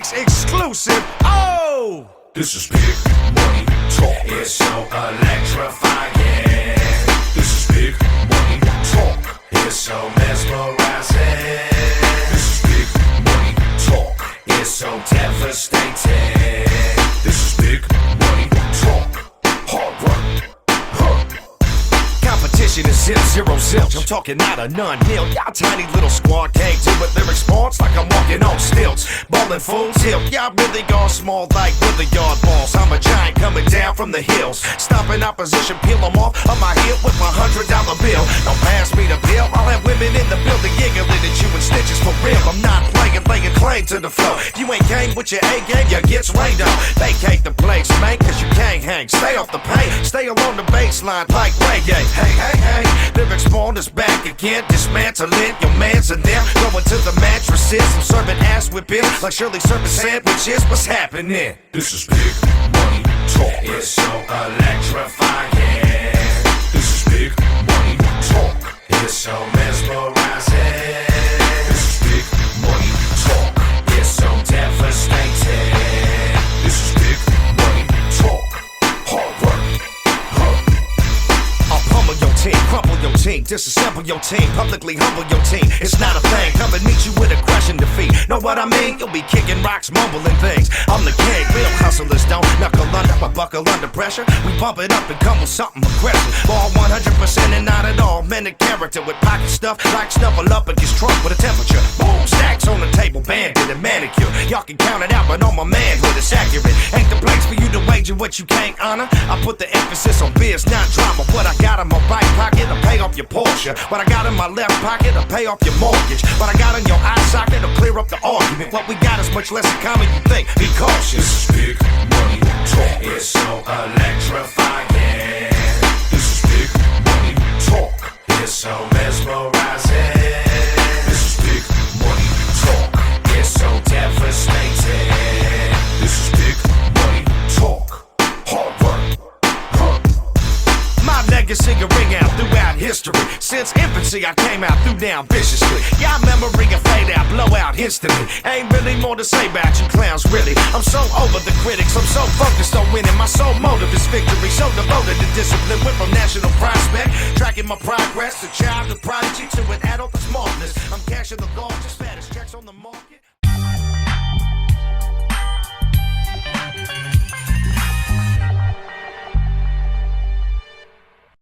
Mix exclusive. Oh! This is big money talk. It's so electrifying. This is big money talk. It's so mesmerizing. This is big money talk. It's so devastating. This is big money talk. Hard work. Competition is zip, zero zilch. I'm talking out of none, nil. Y'all tiny little squad can't do it. Lyrics sports like I'm walking on stilts. Ballin' full tilt. Y'all really gone small like Billiard balls. I'm a giant coming down from the hills. Stomping opposition, peel them off of my heel with my $100 bill. Don't pass me the bill. I'll have women in the building giggling at you in stitches for real. I'm not playing, laying claim to the flow. You ain't game with your A game, you gets rained on. Vacate the place, man, cause you can't hang. Stay off the paint, stay along the baseline like reggae. Hey, hey, hey, lyrics spawn is back again. Dismantling your mans in there. Going to the mattresses. I'm serving ass whipping like Shirley serving sandwiches. What's happening? This is big money talk. It's so electrifying. This is big money talk. It's so mesmerizing. This is big money talk. It's so devastating. This is big money talk. Hard work. I'll pummel your team, crumple your team, disassemble your team, publicly humble your team. It's not a thing, come and meet you with a crushing defeat. Know what I mean? You'll be kicking rocks, mumbling things. I'm the king, real hustlers don't knuckle under, but buckle under pressure. We bump it up and come with something aggressive. Ball 100% and not at all. Men of character with pocket stuff like snuffle up against trunk with a temperature. Boom, stacks on the table, banded and manicure. Y'all can count it out, but on my manhood it's accurate. Ain't the place for you to wager what you can't honor. I put the emphasis on biz, not drama. What I got in my right pocket to pay off your Porsche. What I got in my left pocket to pay off your mortgage. What I got in your eye socket to clear up the argument. What we got is much less in common you think. Be cautious. This is big money talk. It's so electrifying. This is big money talk. It's so mesmerizing. This is big money talk. It's so devastating. This is big money talk. Hard work. My legacy will ring out throughout history. Since infancy I came out through down viciously. Y'all memory will fade out, blow out instantly. Ain't really more to say about you clowns really. I'm so over the critics, I'm so focused on winning. My sole motive is victory, so devoted to discipline. Went from national prospect, tracking my progress. A child to prodigy to an adult that's marvelous. I'm cashing the largest, fattest checks on the market.